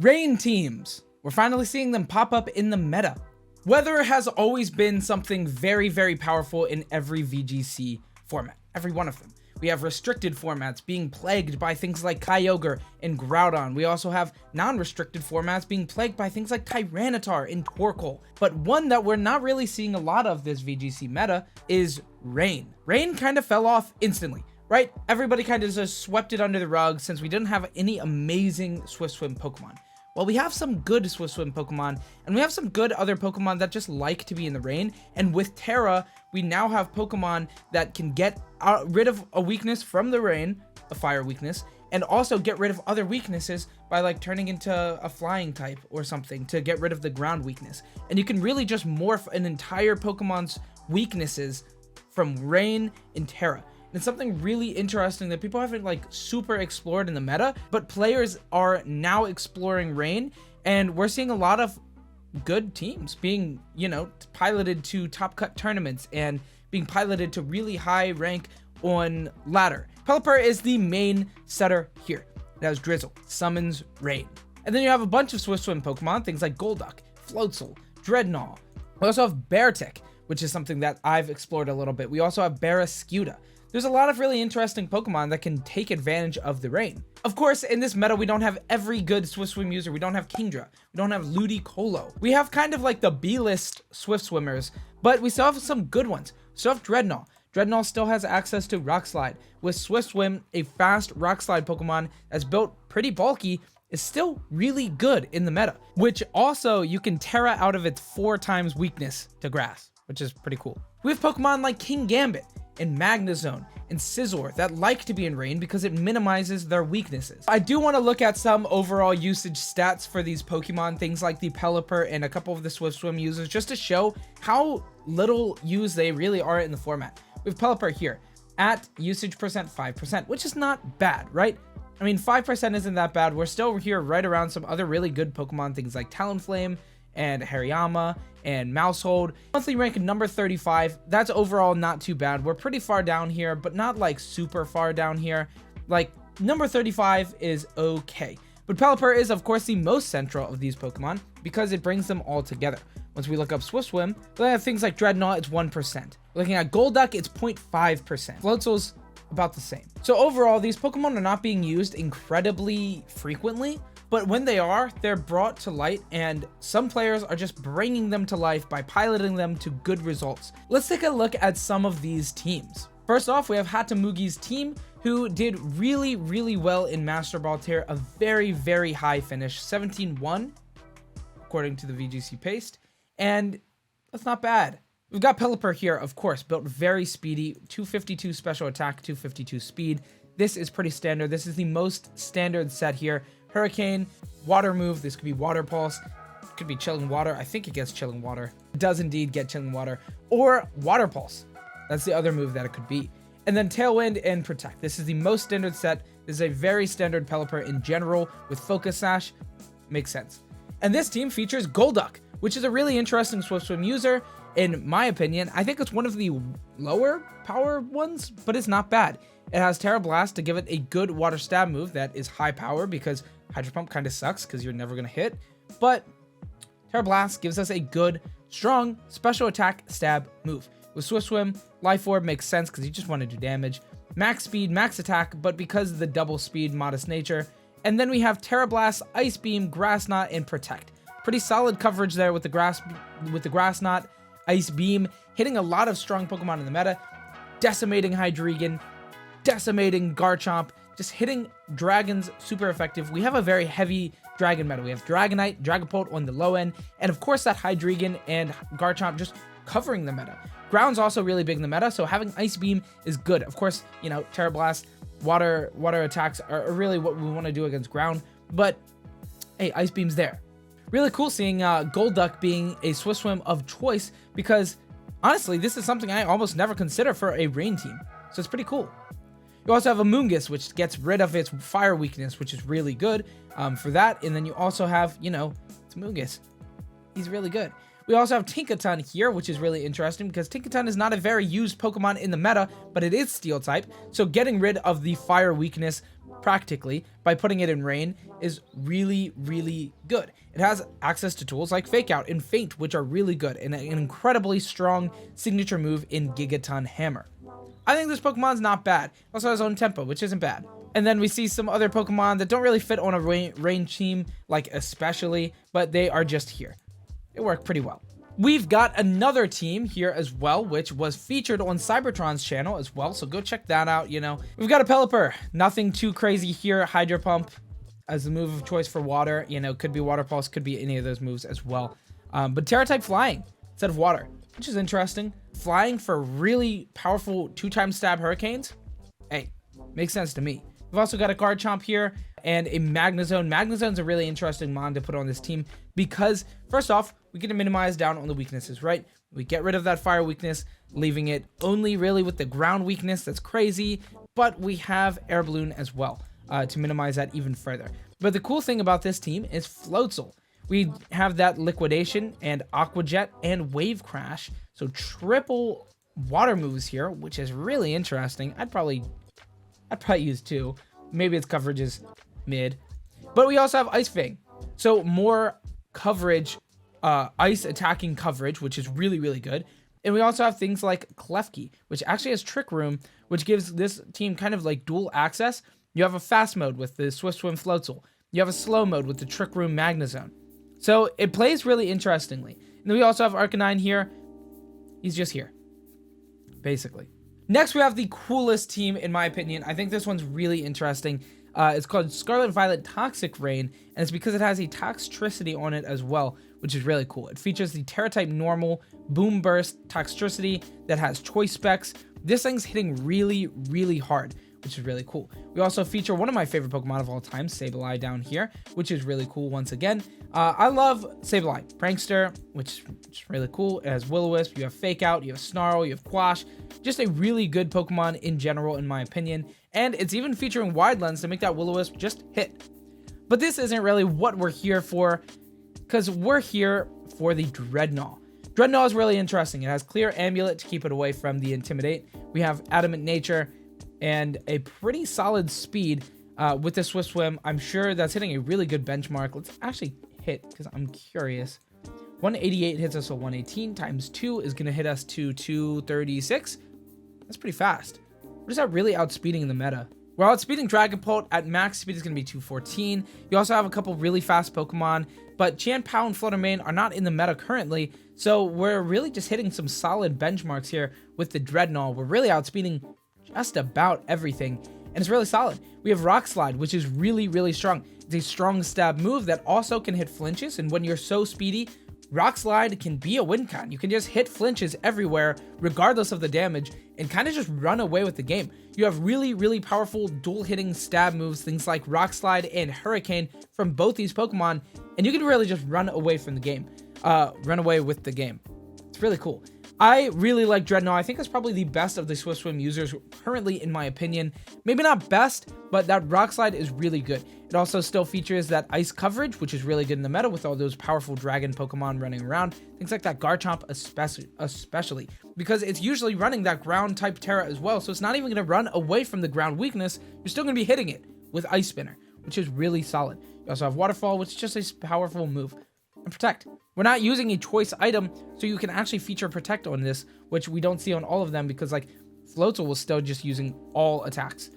Rain teams. We're finally seeing them pop up in the meta. Weather has always been something very, very powerful in every VGC format, every one of them. We have restricted formats being plagued by things like Kyogre and Groudon. We also have non-restricted formats being plagued by things like Tyranitar and Torkoal. But one that we're not really seeing a lot of this VGC meta is Rain. Rain kind of fell off instantly, right? Everybody kind of just swept it under the rug since we didn't have any amazing Swift Swim Pokemon. Well, we have some good Swift Swim Pokemon, and we have some good other Pokemon that just like to be in the rain. And with Terra, we now have Pokemon that can get rid of a weakness from the rain, a fire weakness, and also get rid of other weaknesses by like turning into a flying type or something to get rid of the ground weakness. And you can really just morph an entire Pokemon's weaknesses from rain and Terra. It's something really interesting that people haven't like super explored in the meta, but players are now exploring Rain, and we're seeing a lot of good teams being, piloted to top cut tournaments and being piloted to really high rank on ladder. Pelipper is the main setter here. It has Drizzle, summons Rain. And then you have a bunch of Swift Swim Pokemon, things like Golduck, Floatzel, Dreadnought. We also have Beartic, which is something that I've explored a little bit. We also have Barraskewda. There's a lot of really interesting Pokemon that can take advantage of the rain. Of course, in this meta, we don't have every good Swift Swim user. We don't have Kingdra. We don't have Ludicolo. We have kind of like the B-list Swift Swimmers, but we still have some good ones. We still have Dreadnought. Dreadnought still has access to Rock Slide. With Swift Swim, a fast Rock Slide Pokemon that's built pretty bulky is still really good in the meta, which also you can Terra out of its 4 times weakness to grass, which is pretty cool. We have Pokemon like King Gambit and Magnezone and Scizor that like to be in rain because it minimizes their weaknesses. I do want to look at some overall usage stats for these Pokemon, things like the Pelipper and a couple of the Swift Swim users, just to show how little used they really are in the format. We have Pelipper here at usage percent 5%, which is not bad, right? I mean, 5% isn't that bad. We're still here right around some other really good Pokemon, things like Talonflame and Hariyama and Mousehold. Monthly rank number 35. That's overall not too bad. We're pretty far down here, but not like super far down here. Like number 35 is okay. But Pelipper is of course the most central of these Pokemon because it brings them all together. Once we look up Swift Swim, we have things like Dreadnought, it's 1%. Looking at Golduck, it's 0.5%. Floatzel's about the same. So overall, these Pokemon are not being used incredibly frequently, but when they are, they're brought to light, and some players are just bringing them to life by piloting them to good results. Let's take a look at some of these teams. First off, we have Hatamugi's team, who did really, really well in Master Ball tier, a very, very high finish, 17-1, according to the VGC paste, and that's not bad. We've got Pelipper here, of course, built very speedy, 252 special attack, 252 speed. This is pretty standard. This is the most standard set here. Hurricane, water move. This could be water pulse. Could be chilling water. I think it gets chilling water. It does indeed get chilling water. Or water pulse. That's the other move that it could be. And then tailwind and protect. This is the most standard set. This is a very standard Pelipper in general with focus sash. Makes sense. And this team features Golduck, which is a really interesting Swift Swim user. In my opinion, I think it's one of the lower power ones, but it's not bad. It has Terra Blast to give it a good water stab move that is high power because Hydro Pump kind of sucks because you're never going to hit. But Terra Blast gives us a good, strong special attack stab move. With Swift Swim, Life Orb makes sense because you just want to do damage. Max speed, max attack, but because of the double speed, modest nature. And then we have Terra Blast, Ice Beam, Grass Knot, and Protect. Pretty solid coverage there with the Grass Knot, Ice Beam, hitting a lot of strong Pokemon in the meta, decimating Hydreigon, decimating Garchomp, just hitting dragons super effective. We have a very heavy dragon meta. We have Dragonite, Dragapult on the low end, and of course that Hydreigon and Garchomp just covering the meta. Ground's also really big in the meta, so having Ice Beam is good. Of course, Terra Blast, water attacks are really what we want to do against ground, but hey, Ice Beam's there. Really cool seeing Golduck being a Swift Swim of choice because honestly, this is something I almost never consider for a rain team, so it's pretty cool. You also have a Amoonguss, which gets rid of its fire weakness, which is really good for that. And then you also have, it's Amoonguss. He's really good. We also have Tinkaton here, which is really interesting because Tinkaton is not a very used Pokemon in the meta, but it is Steel type. So getting rid of the fire weakness practically by putting it in rain is really, really good. It has access to tools like Fake Out and Feint, which are really good, and an incredibly strong signature move in Gigaton Hammer. I think this Pokemon's not bad. It also has own tempo, which isn't bad. And then we see some other Pokemon that don't really fit on a rain team, like especially, but they are just here. They work pretty well. We've got another team here as well, which was featured on Cybertron's channel as well, so go check that out, you know. We've got a Pelipper. Nothing too crazy here. Hydro Pump as the move of choice for water, you know, could be Water Pulse, could be any of those moves as well. But Terra-type Flying instead of Water, which is interesting. Flying for really powerful 2-time stab Hurricanes? Hey, makes sense to me. We've also got a Garchomp here and a Magnezone. Magnezone's a really interesting mon to put on this team because, first off, we get to minimize down on the weaknesses, right? We get rid of that fire weakness, leaving it only really with the ground weakness. That's crazy, but we have Air Balloon as well to minimize that even further. But the cool thing about this team is Floatzel. We have that Liquidation and Aqua Jet and Wave Crash, so triple water moves here, which is really interesting. I'd probably use 2. Maybe its coverage is mid. But we also have Ice Fang. So more coverage, ice attacking coverage, which is really, really good. And we also have things like Klefki, which actually has Trick Room, which gives this team kind of like dual access. You have a fast mode with the Swift Swim Floatzel. You have a slow mode with the Trick Room Magnezone. So it plays really interestingly. And then we also have Arcanine here. He's just here, basically. Next, we have the coolest team, in my opinion. I think this one's really interesting. It's called Scarlet Violet Toxic Rain, and it's because it has a Toxtricity on it as well, which is really cool. It features the Terra-type Normal Boom Burst Toxtricity that has choice specs. This thing's hitting really, really hard, which is really cool. We also feature one of my favorite Pokemon of all time, Sableye, down here, which is really cool once again. I love Sableye. Prankster, which is really cool. It has Will-O-Wisp, you have Fake Out, you have Snarl, you have Quash. Just a really good Pokemon in general, in my opinion. And it's even featuring Wide Lens to make that Will-O-Wisp just hit. But this isn't really what we're here for, because we're here for the Dreadnought. Dreadnought is really interesting. It has Clear Amulet to keep it away from the Intimidate. We have Adamant Nature and a pretty solid speed with the Swift Swim. I'm sure that's hitting a really good benchmark. Let's actually hit, because I'm curious. 188 hits us, so 118 times 2 is going to hit us to 236. That's pretty fast. What is that really outspeeding in the meta? We're outspeeding Dragapult. At max speed is going to be 214. You also have a couple really fast Pokemon, but Chanpao and Fluttermane are not in the meta currently, so we're really just hitting some solid benchmarks here with the Dreadnought. We're really outspeeding just about everything, and it's really solid. We have Rock Slide, which is really, really strong. It's a strong stab move that also can hit flinches, and when you're so speedy, Rock Slide can be a win con. You can just hit flinches everywhere, regardless of the damage, and kind of just run away with the game. You have really, really powerful dual-hitting stab moves, things like Rock Slide and Hurricane from both these Pokemon, and you can really just run away from the game. Run away with the game. It's really cool. I really like Dreadnought. I think it's probably the best of the Swift Swim users currently, in my opinion. Maybe not best, but that Rock Slide is really good. It also still features that ice coverage, which is really good in the meta with all those powerful dragon Pokemon running around. Things like that Garchomp especially, because it's usually running that ground type Terra as well, so it's not even going to run away from the ground weakness. You're still going to be hitting it with Ice Spinner, which is really solid. You also have Waterfall, which is just a powerful move. And Protect. We're not using a choice item, so you can actually feature Protect on this, which we don't see on all of them because like Floatzel was still just using all attacks.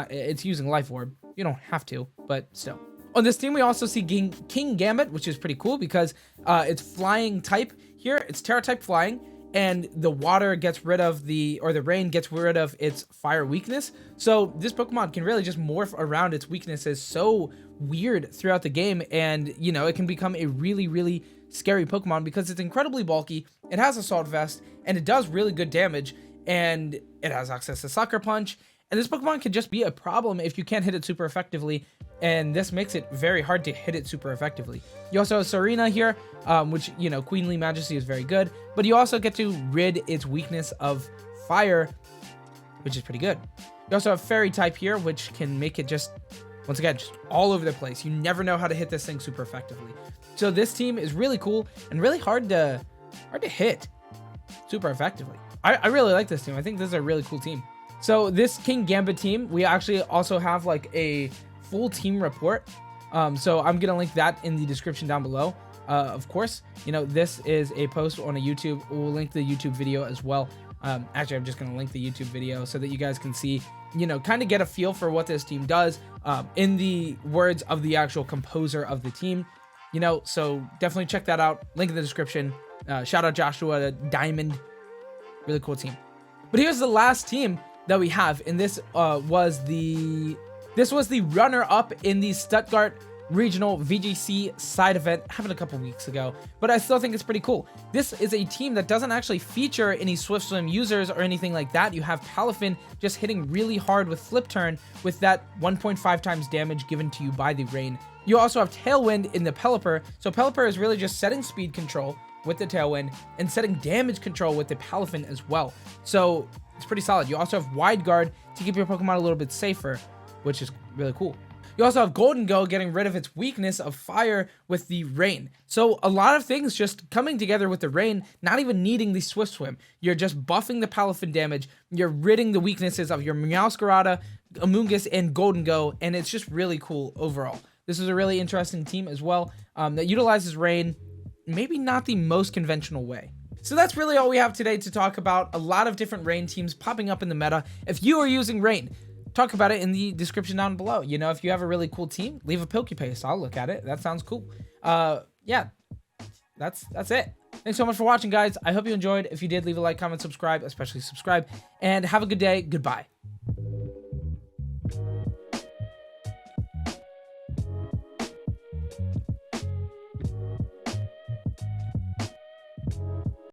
It's using Life Orb. You don't have to, but still. On this team, we also see King Gambit, which is pretty cool because it's flying type here. It's Terra type flying, and the water gets rid of the rain gets rid of its fire weakness. So this Pokemon can really just morph around its weaknesses so weird throughout the game, and you know, it can become a really, really scary Pokemon because it's incredibly bulky. It has Assault Vest, and it does really good damage, and it has access to Sucker Punch. And this Pokemon can just be a problem if you can't hit it super effectively, and this makes it very hard to hit it super effectively. You also have Serena here, which, you know, Queenly Majesty is very good, but you also get to rid its weakness of fire, which is pretty good. You also have Fairy type here, which can make it just, once again, just all over the place. You never know how to hit this thing super effectively. So this team is really cool and really hard to hit super effectively. I really like this team. I think this is a really cool team. So this King Gambit team, we actually also have like a full team report. So I'm gonna link that in the description down below. Of course, you know, this is a post on a YouTube. We'll link the YouTube video as well. Actually, I'm just gonna link the YouTube video so that you guys can see, you know, kind of get a feel for what this team does, in the words of the actual composer of the team. You know, so definitely check that out. Link in the description. Shout out Joshua Dimond. Really cool team. But here's the last team that we have, and this was the runner-up in the Stuttgart Regional VGC side event happened a couple weeks ago, but I still think it's pretty cool. This is a team that doesn't actually feature any Swift Swim users or anything like that. You have Palafin just hitting really hard with Flip Turn with that 1.5 times damage given to you by the rain. You also have Tailwind in the Pelipper, so Pelipper is really just setting speed control with the Tailwind and setting damage control with the Palafin as well. So it's pretty solid. You also have Wide Guard to keep your Pokemon a little bit safer, which is really cool. You also have Golden Go getting rid of its weakness of fire with the rain. So a lot of things just coming together with the rain, not even needing the Swift Swim. You're just buffing the Palafin damage. You're ridding the weaknesses of your Meowscarada, Amoonguss, and Golden Go, and it's just really cool overall. This is a really interesting team as well that utilizes rain, maybe not the most conventional way. So that's really all we have today to talk about. A lot of different rain teams popping up in the meta. If you are using rain, talk about it in the description down below. You know, if you have a really cool team, leave a PokePaste. I'll look at it. That sounds cool. Yeah, that's it. Thanks so much for watching, guys. I hope you enjoyed. If you did, leave a like, comment, subscribe, especially subscribe, and have a good day. Goodbye.